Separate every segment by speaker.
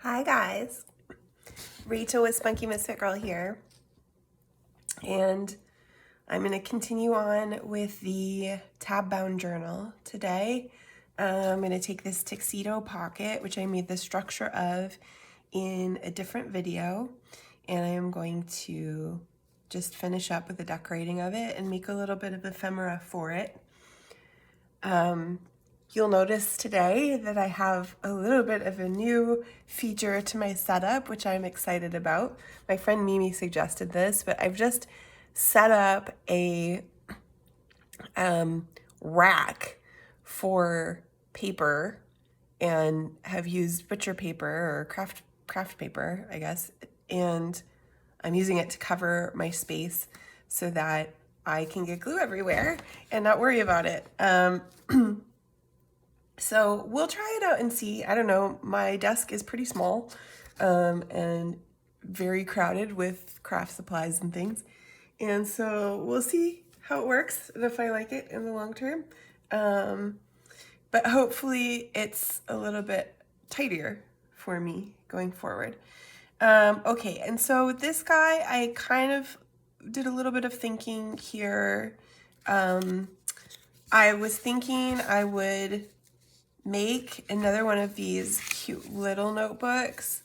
Speaker 1: Hi guys, Rachel with Spunky Misfit Girl here, and I'm going to continue on with the tab bound journal today. I'm going to take this Tuxedo pocket, which I made the structure of in a different video, and I am going to just finish up with the decorating of it and make a little bit of ephemera for it. You'll notice today that I have a little bit of a new feature to my setup, which I'm excited about. My friend Mimi suggested this, but I've just set up a rack for paper and have used butcher paper or craft paper, I guess, and I'm using it to cover my space so that I can get glue everywhere and not worry about it. So we'll try it out and see. I don't know, my desk is pretty small and very crowded with craft supplies and things. And so we'll see how it works and if I like it in the long term. But hopefully it's a little bit tidier for me going forward. Okay, and so this guy, I kind of did a little bit of thinking here. I was thinking I would make another one of these cute little notebooks.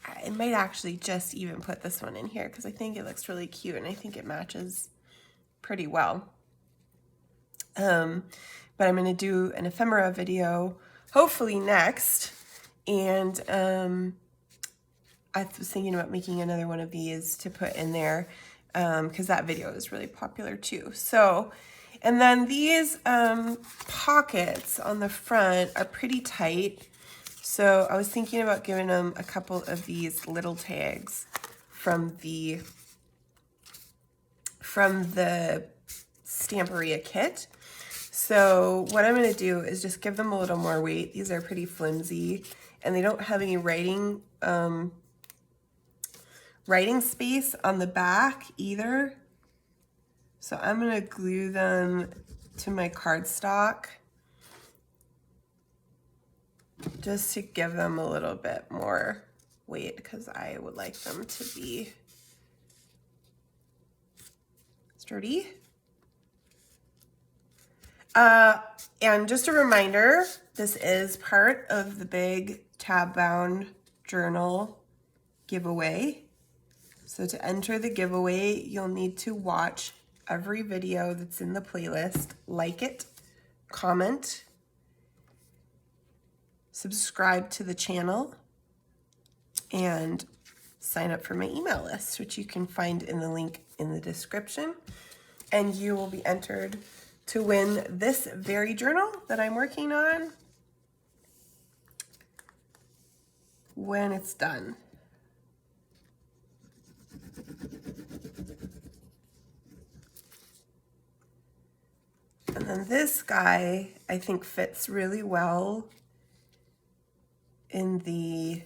Speaker 1: I might actually just even put this one in here because I think it looks really cute and I think it matches pretty well. But I'm going to do an ephemera video hopefully next, and I was thinking about making another one of these to put in there because that video is really popular too. So, and then these pockets on the front are pretty tight. So I was thinking about giving them a couple of these little tags from the Stamperia kit. So what I'm going to do is just give them a little more weight. These are pretty flimsy and they don't have any writing space on the back either. So I'm going to glue them to my cardstock just to give them a little bit more weight because I would like them to be sturdy. And just a reminder, this is part of the big tab bound journal giveaway. So to enter the giveaway, you'll need to watch every video that's in the playlist, like it, comment, subscribe to the channel, and sign up for my email list, which you can find in the link in the description. And you will be entered to win this very journal that I'm working on when it's done. And then this guy, I think, fits really well in the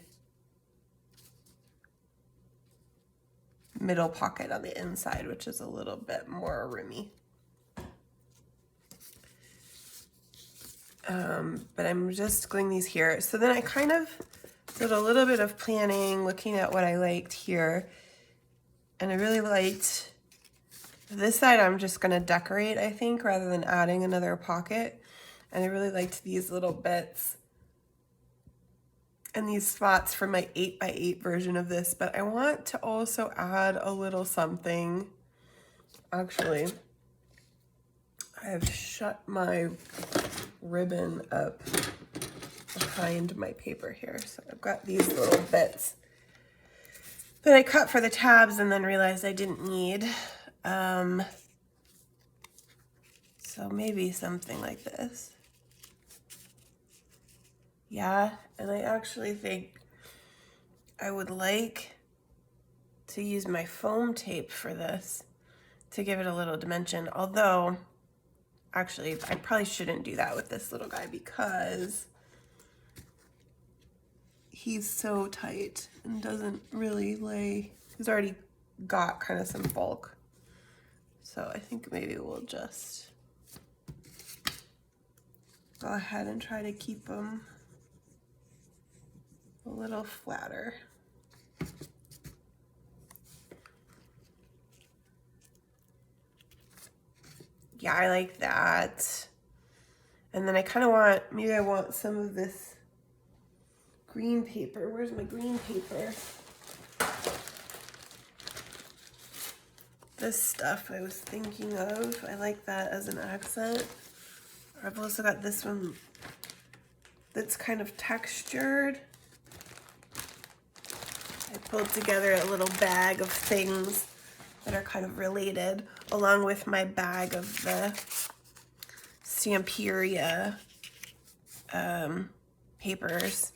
Speaker 1: middle pocket on the inside, which is a little bit more roomy. But I'm just gluing these here. So then I kind of did a little bit of planning, looking at what I liked here. And I really liked this side. I'm just going to decorate, I think, rather than adding another pocket. And I really liked these little bits and these spots for my 8x8 version of this. But I want to also add a little something. Actually, I've shut my ribbon up behind my paper here. So I've got these little bits that I cut for the tabs and then realized I didn't need. So maybe something like this. Yeah, and I actually think I would like to use my foam tape for this to give it a little dimension. Although, actually, I probably shouldn't do that with this little guy because he's so tight and doesn't really lay. He's already got kind of some bulk. So I think maybe we'll just go ahead and try to keep him a little flatter. Yeah, I like that. And then I kind of want, maybe I want some of this green paper. Where's my green paper? This stuff I was thinking of. I like that as an accent. I've also got this one that's kind of textured. I pulled together a little bag of things that are kind of related, along with my bag of the Stamperia papers.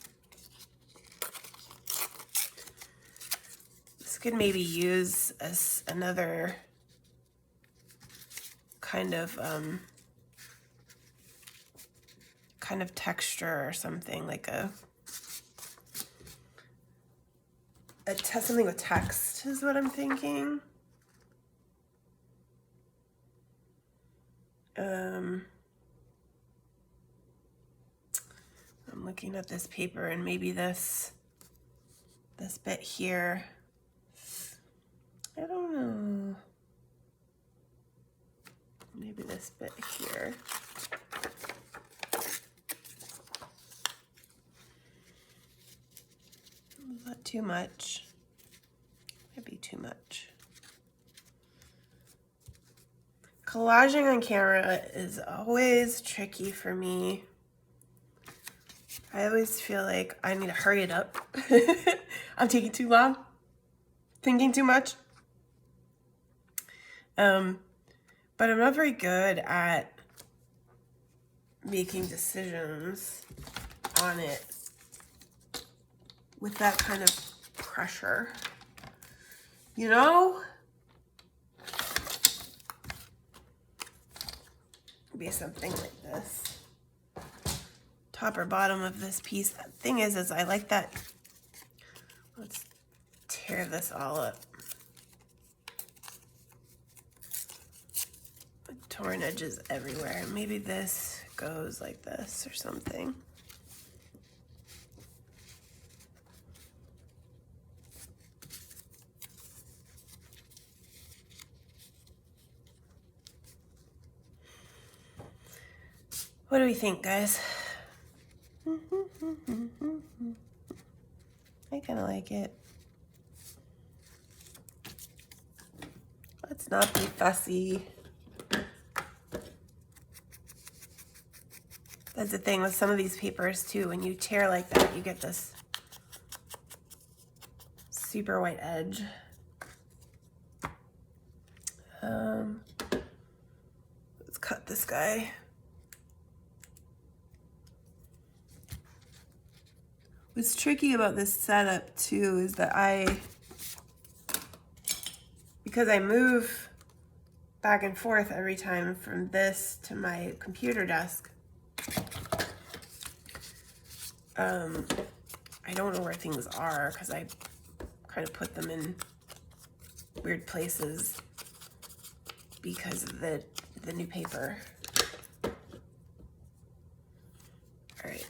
Speaker 1: This could maybe use as another kind of texture or something, like something with text is what I'm thinking. I'm looking at this paper, and maybe this bit here. I don't know. Maybe this bit here. Is that too much? Might be too much. Collaging on camera is always tricky for me. I always feel like I need to hurry it up. I'm taking too long, thinking too much. But I'm not very good at making decisions on it with that kind of pressure, you know? Maybe something like this. Top or bottom of this piece. The thing is I like that. Let's tear this all up. Torn edges everywhere. Maybe this goes like this or something. What do we think, guys? I kind of like it. Let's not be fussy. That's the thing with some of these papers too. When you tear like that, you get this super white edge. Let's cut this guy. What's tricky about this setup too is that because I move back and forth every time from this to my computer desk, I don't know where things are because I kind of put them in weird places because of the new paper. All right.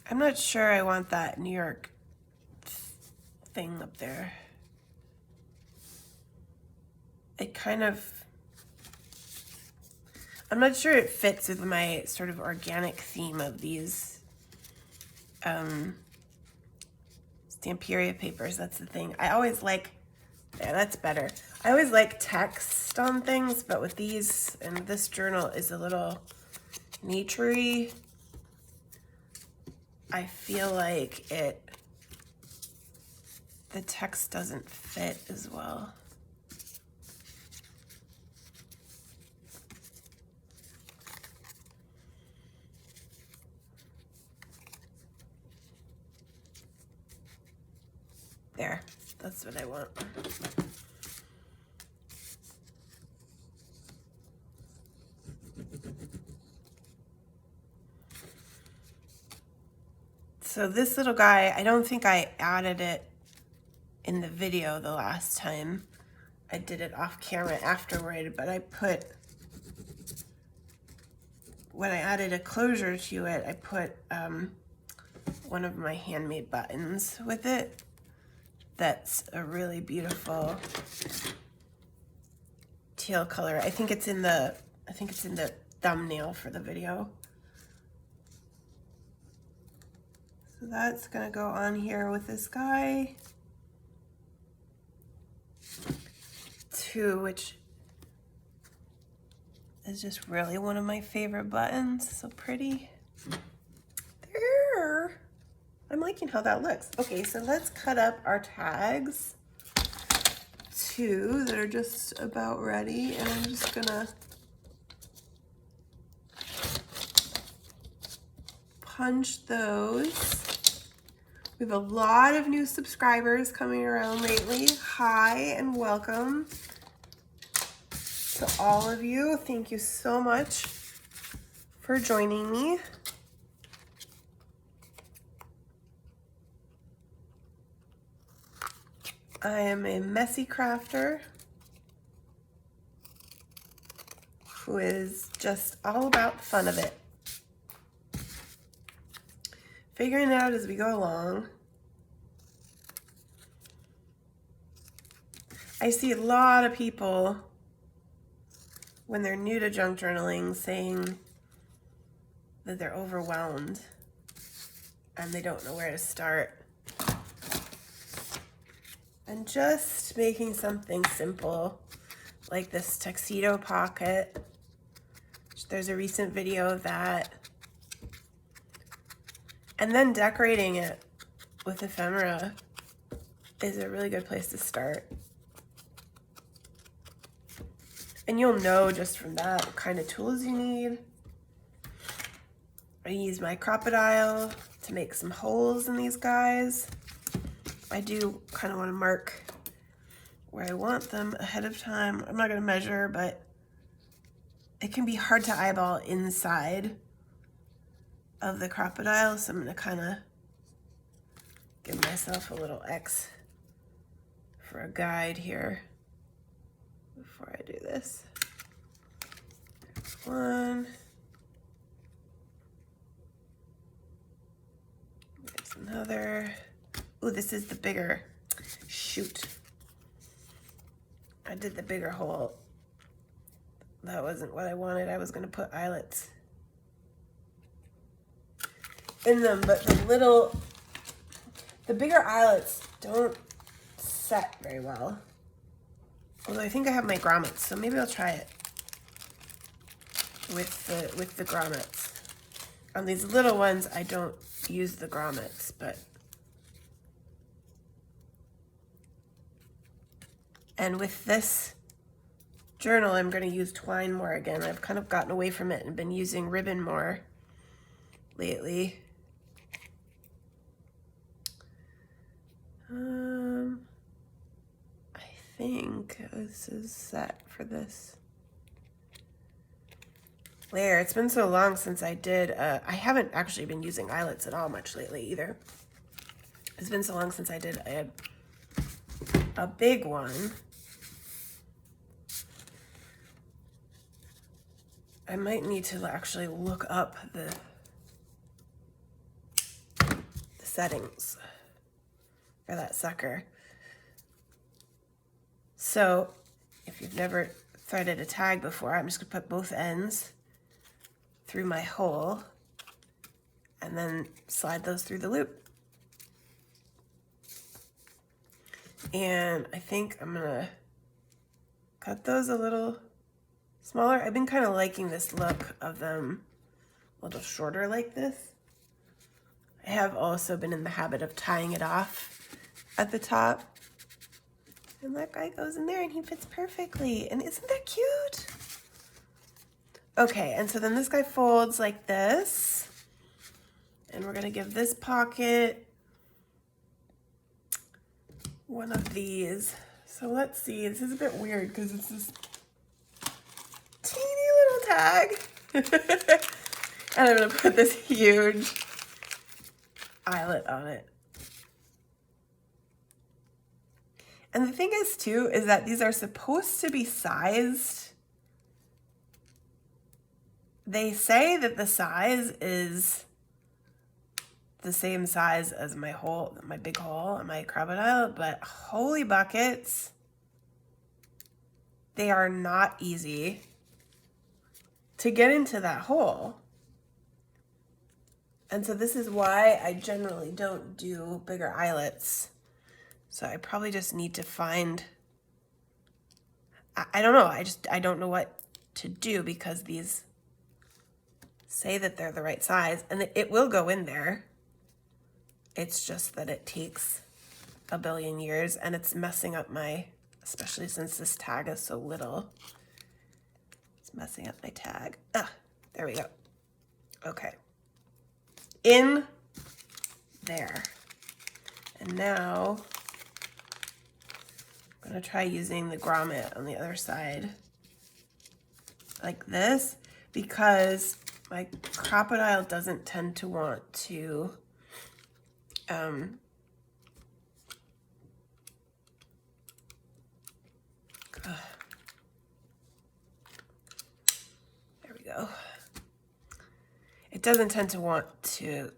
Speaker 1: I'm not sure I want that New York thing up there. It kind of, I'm not sure it fits with my sort of organic theme of these Stamperia papers. That's the thing. I always like, yeah, that's better. I always like text on things, but with these, and this journal is a little nature-y, I feel like the text doesn't fit as well. There, that's what I want. So this little guy, I don't think I added it in the video the last time. I did it off camera afterward, but I put when I added a closure to it, I put one of my handmade buttons with it. That's a really beautiful teal color. I think it's in the thumbnail for the video. So that's gonna go on here with this guy too, which is just really one of my favorite buttons. So pretty. There. I'm liking how that looks. Okay, so let's cut up our tags too that are just about ready, and I'm just gonna punch those. We have a lot of new subscribers coming around lately. Hi and welcome to all of you. Thank you so much for joining me. I am a messy crafter who is just all about the fun of it. Figuring it out as we go along. I see a lot of people when they're new to junk journaling saying that they're overwhelmed and they don't know where to start. And just making something simple like this tuxedo pocket. There's a recent video of that. And then decorating it with ephemera is a really good place to start. And you'll know just from that what kind of tools you need. I use my crocodile to make some holes in these guys. I do kind of want to mark where I want them ahead of time. I'm not going to measure, but it can be hard to eyeball inside of the crocodile, so I'm going to kind of give myself a little X for a guide here before I do this. There's one. There's another. Ooh, this is the bigger. Shoot. I did the bigger hole. That wasn't what I wanted. I was going to put eyelets in them, but the bigger eyelets don't set very well. Although I think I have my grommets, so maybe I'll try it with the grommets. On these little ones, I don't use the grommets, but and with this journal, I'm going to use twine more again. I've kind of gotten away from it and been using ribbon more lately. I think this is set for this. There, it's been so long since I did, I haven't actually been using eyelets at all much lately either. It's been so long since I did a big one. I might need to actually look up the settings for that sucker. So if you've never threaded a tag before, I'm just gonna put both ends through my hole and then slide those through the loop. And I think I'm gonna cut those a little smaller. I've been kind of liking this look of them a little shorter like this. I have also been in the habit of tying it off at the top. And that guy goes in there and he fits perfectly. And isn't that cute? Okay, and so then this guy folds like this. And we're gonna give this pocket one of these. So let's see, this is a bit weird because it's this teeny little tag. And I'm gonna put this huge eyelet on it. And the thing is too, is that these are supposed to be sized They say that the size is the same size as my big hole in my crocodile, but holy buckets, they are not easy to get into that hole. And so this is why I generally don't do bigger eyelets. So I probably just need to find, I don't know, I don't know what to do, because these say that they're the right size and it will go in there. It's just that it takes a billion years and it's messing up my, especially since this tag is so little. It's messing up my tag. Ah, there we go. Okay. In there. And now I'm gonna try using the grommet on the other side like this, because my crocodile doesn't tend to want to there we go. It doesn't tend to want to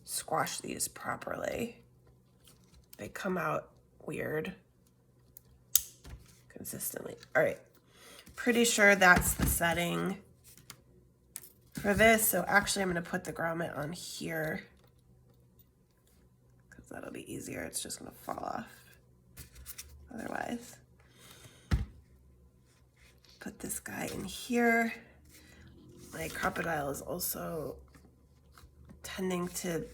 Speaker 1: squash these properly. They come out weird consistently. All right, pretty sure that's the setting for this. So actually I'm gonna put the grommet on here because that'll be easier. It's just gonna fall off otherwise. Put this guy in here. My crocodile is also tending to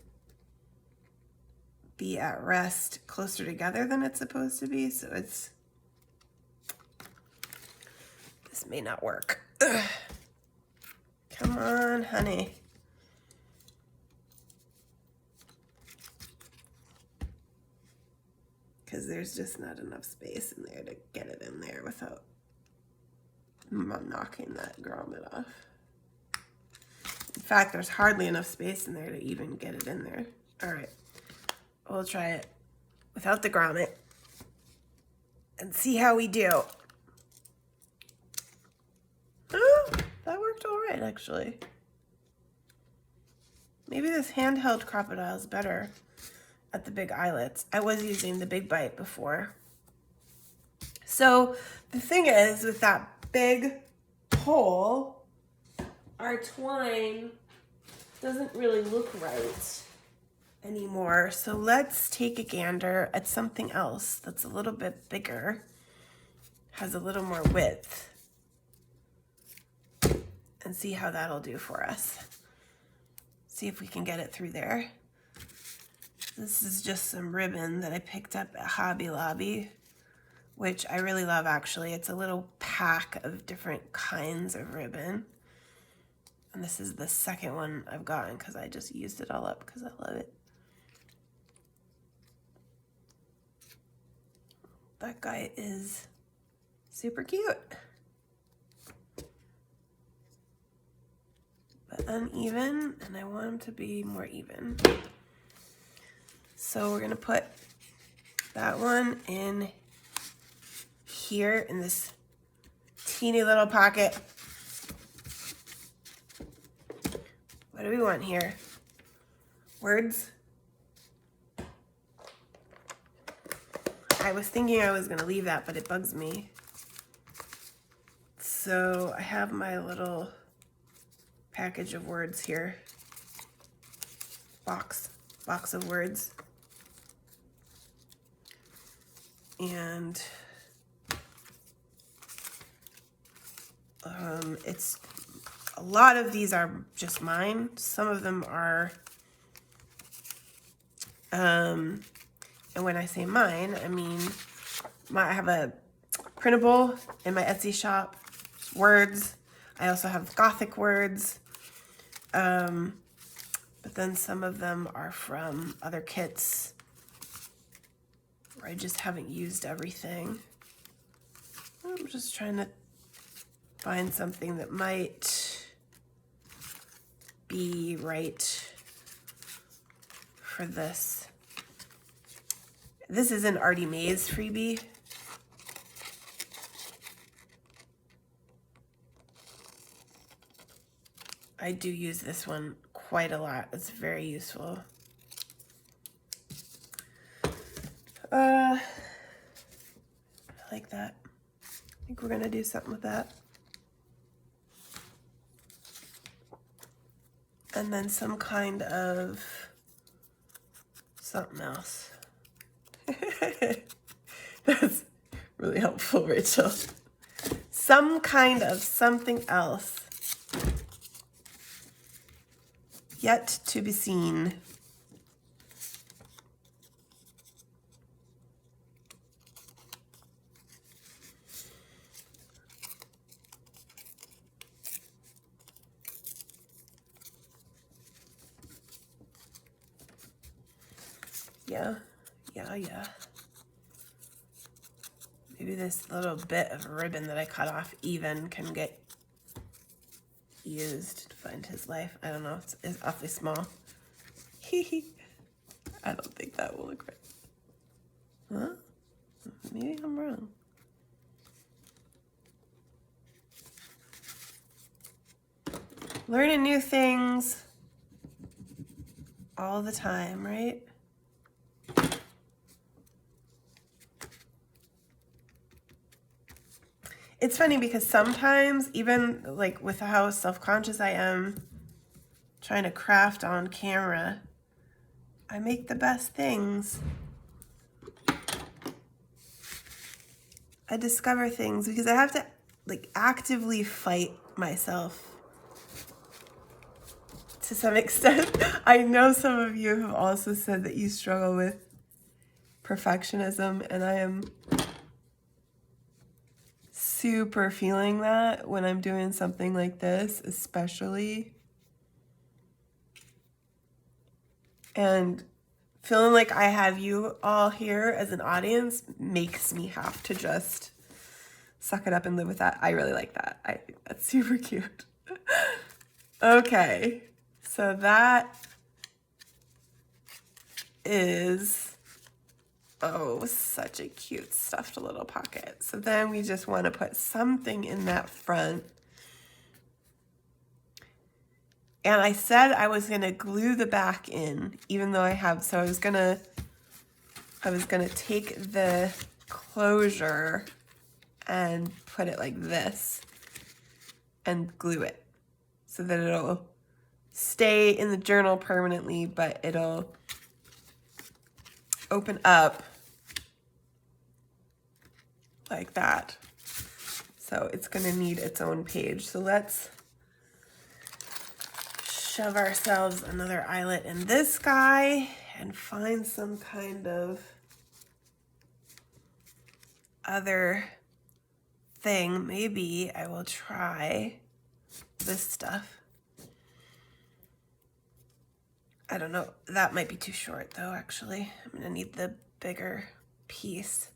Speaker 1: be at rest closer together than it's supposed to be, so this may not work. Ugh. Come on, honey. Because there's just not enough space in there to get it in there without knocking that grommet off. In fact, there's hardly enough space in there to even get it in there. All right, we'll try it without the grommet and see how we do. Oh, that worked all right, actually. Maybe this handheld crocodile is better at the big eyelets. I was using the big bite before. So the thing is, with that big hole, our twine doesn't really look right anymore. So let's take a gander at something else that's a little bit bigger, has a little more width, and see how that'll do for us. See if we can get it through there. This is just some ribbon that I picked up at Hobby Lobby, which I really love, actually. It's a little pack of different kinds of ribbon. And this is the second one I've gotten because I just used it all up because I love it. That guy is super cute. But uneven, and I want him to be more even. So we're gonna put that one in here in this teeny little pocket. What do we want here? Words? I was thinking I was gonna leave that, but it bugs me. So I have my little package of words here. Box of words. And it's a lot of these are just mine. Some of them are, and when I say mine, I mean, I have a printable in my Etsy shop, words. I also have Gothic words. But then some of them are from other kits where I just haven't used everything. I'm just trying to find something that might be right for this. This is an Artie Mays freebie. I do use this one quite a lot. It's very useful. I like that. I think we're gonna do something with that. And then some kind of something else. That's really helpful, Rachel. Some kind of something else. Yet to be seen. Yeah. Maybe this little bit of ribbon that I cut off even can get used to find his life. I don't know, it's awfully small. I don't think that will look right. Huh? Maybe I'm wrong. Learning new things all the time, right? It's funny because sometimes, even like with how self-conscious I am trying to craft on camera, I make the best things. I discover things because I have to like actively fight myself to some extent. I know some of you have also said that you struggle with perfectionism, and I am super feeling that when I'm doing something like this, especially. And feeling like I have you all here as an audience makes me have to just suck it up and live with that. I really like that. I think that's super cute. Okay, so that is, oh, such a cute stuffed little pocket. So then we just want to put something in that front. And I said I was going to glue the back in, even though I have, so I was going to take the closure and put it like this and glue it so that it'll stay in the journal permanently, but it'll open up like that. So it's going to need its own page. So let's shove ourselves another eyelet in this guy and find some kind of other thing. Maybe I will try this stuff. I don't know. That might be too short though, actually. I'm gonna need the bigger piece.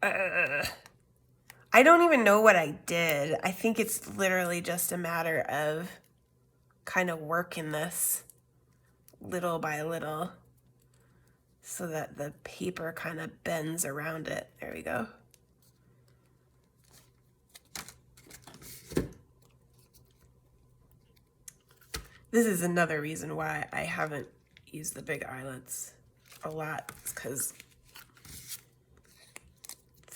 Speaker 1: I don't even know what I did. I think it's literally just a matter of kind of working this little by little so that the paper kind of bends around it. There we go. This is another reason why I haven't used the big eyelets a lot. It's because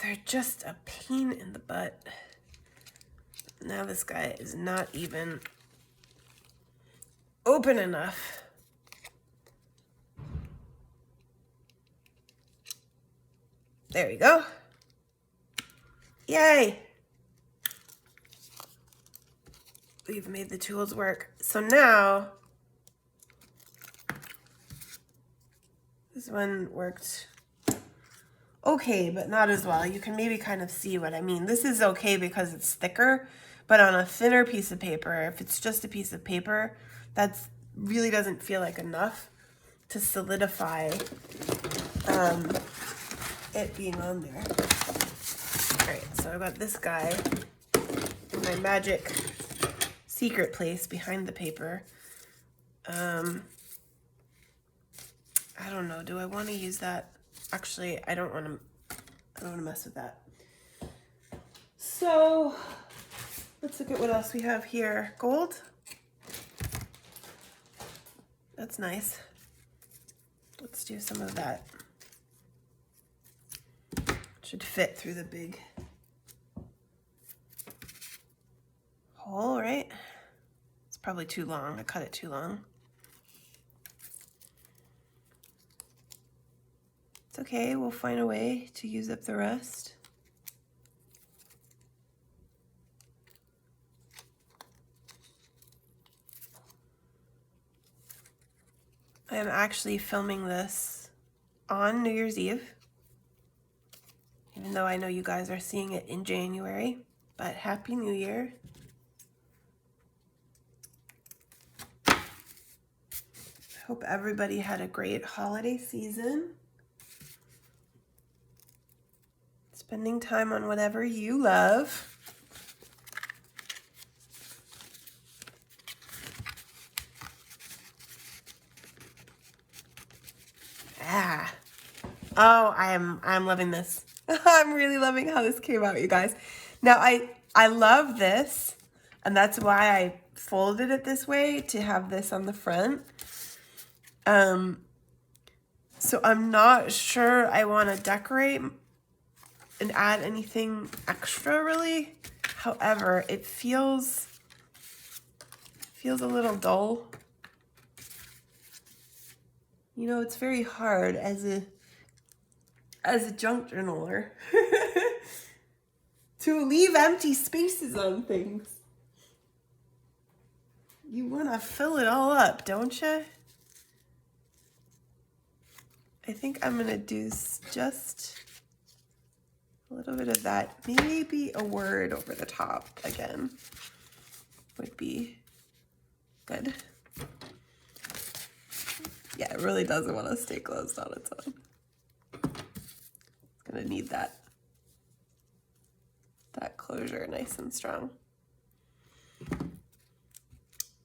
Speaker 1: they're just a pain in the butt. Now this guy is not even open enough. There we go. Yay! We've made the tools work. So now, this one worked okay, but not as well. You can maybe kind of see what I mean. This is okay because it's thicker, but on a thinner piece of paper, if it's just a piece of paper, that's really doesn't feel like enough to solidify it being on there. All right, so I've got this guy in my magic secret place behind the paper. I don't know, do I want to use that? Actually, I don't want to mess with that. So Let's look at what else we have here. Gold. That's nice. Let's do some of that. Should fit through the big hole, right? It's probably too long. I cut it too long. It's okay. We'll find a way to use up the rest. I am actually filming this on New Year's Eve, even though I know you guys are seeing it in January, but Happy New Year. I hope everybody had a great holiday season. Spending time on whatever you love. Oh, I'm loving this. I'm really loving how this came out, you guys. Now I love this, and that's why I folded it this way, to have this on the front. So I'm not sure I want to decorate and add anything extra really. However, it feels a little dull. You know, it's very hard as a junk journaler to leave empty spaces on things. You want to fill it all up, don't you? I think I'm going to do just a little bit of that. Maybe a word over the top again would be good. Yeah, it really doesn't want to stay closed on its own. It's going to need that closure nice and strong.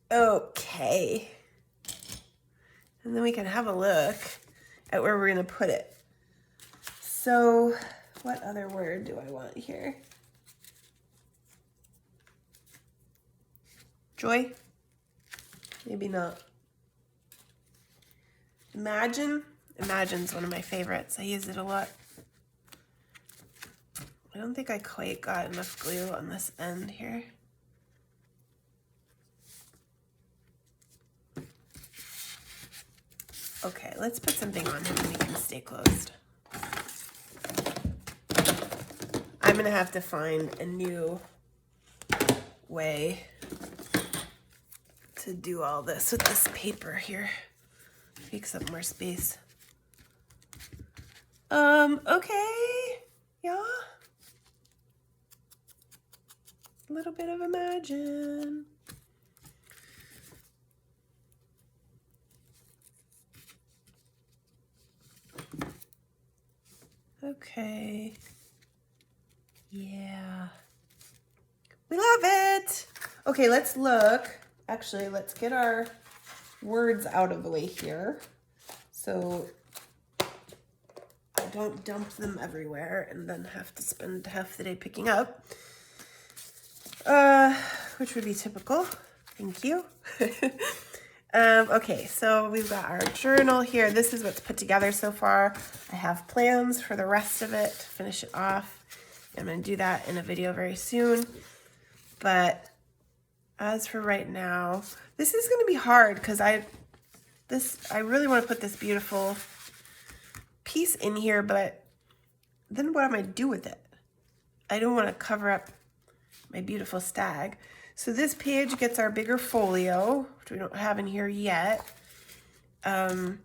Speaker 1: Okay. And then we can have a look at where we're going to put it. So, what other word do I want here? Joy? Maybe not. Imagine. Imagine's one of my favorites. I use it a lot. I don't think I quite got enough glue on this end here. Okay, let's put something on here and we can stay closed. I'm gonna have to find a new way to do all this with this paper here. Takes up more space. Okay, yeah. A little bit of Imagine. Okay. Yeah. We love it. Okay, let's look. Actually, let's get our words out of the way here, so I don't dump them everywhere and then have to spend half the day picking up, which would be typical. Thank you. Okay, so we've got our journal here. This is what's put together so far. I have plans for the rest of it to finish it off. I'm going to do that in a video very soon, but as for right now, this is going to be hard because I really want to put this beautiful piece in here, but then what am I do with it? I don't want to cover up my beautiful stag. So this page gets our bigger folio, which we don't have in here yet. I've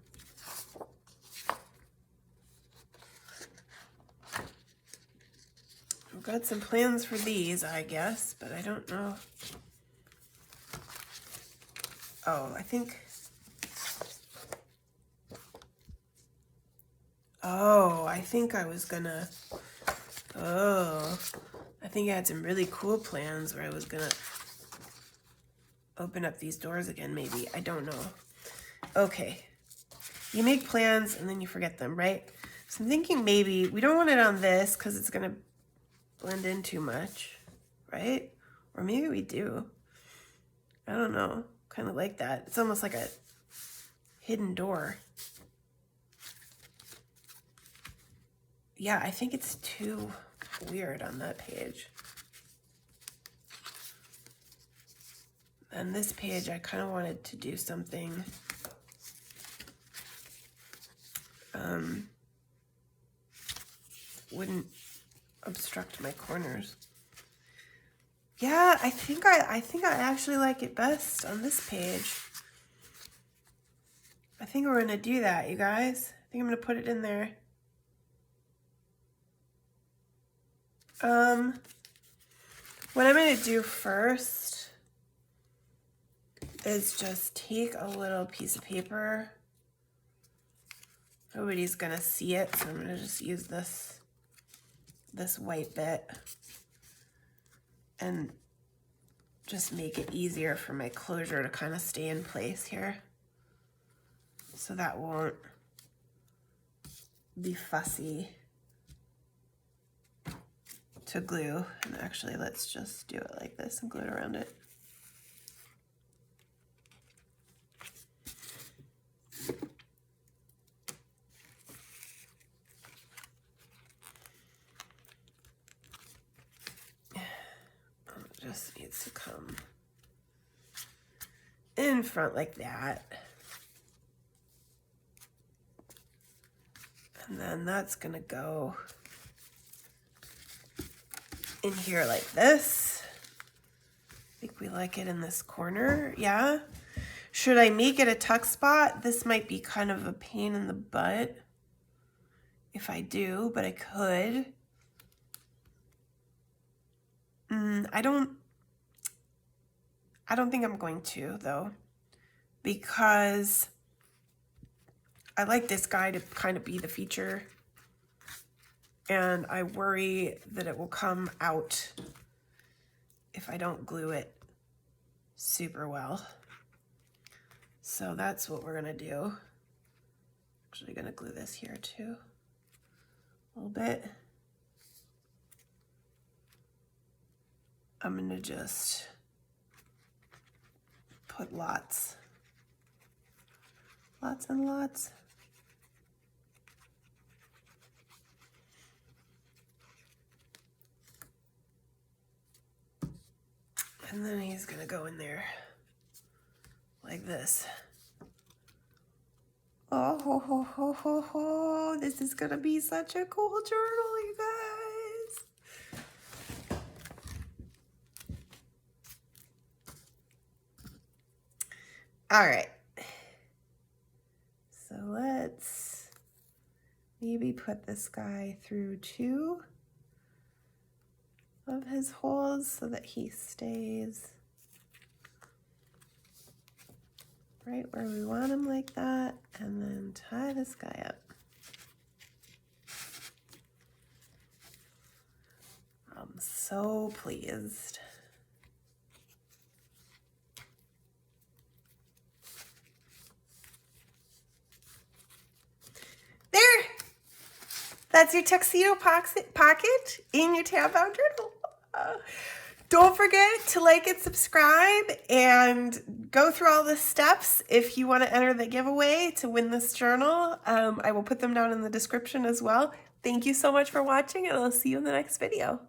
Speaker 1: got some plans for these, I guess, but I don't know. Oh, I think I think I had some really cool plans where I was gonna open up these doors again, maybe. I don't know. Okay. You make plans and then you forget them, right? So I'm thinking maybe we don't want it on this because it's gonna blend in too much, right? Or maybe we do. I don't know. Kind of like that. It's almost like a hidden door. Yeah, I think it's too weird on that page. And this page, I kind of wanted to do something wouldn't obstruct my corners. Yeah, I think I actually like it best on this page. I think we're gonna do that, you guys. I think I'm gonna put it in there. What I'm gonna do first is just take a little piece of paper. Nobody's gonna see it, so I'm gonna just use this white bit and just make it easier for my closure to kind of stay in place here. So that won't be fussy to glue. And actually, let's just do it like this and glue it around it. It just needs to come in front like that. And then that's gonna go in here like this. I think we like it in this corner, yeah. Should I make it a tuck spot? This might be kind of a pain in the butt if I do, but I could. I don't think I'm going to, though, because I like this guy to kind of be the feature, and I worry that it will come out if I don't glue it super well. So that's what we're gonna do. Actually gonna glue this here too, a little bit. I'm gonna just put lots and lots. And then he's gonna go in there like this. Oh, ho, ho, ho, ho, ho. This is gonna be such a cool journal, you guys. All right. So let's maybe put this guy through 2 of his holes so that he stays right where we want him, like that, and then tie this guy up. I'm so pleased. There! That's your tuxedo pocket in your tab bound journal. Don't forget to like and subscribe and go through all the steps if you want to enter the giveaway to win this journal. I will put them down in the description as well. Thank you so much for watching, and I'll see you in the next video.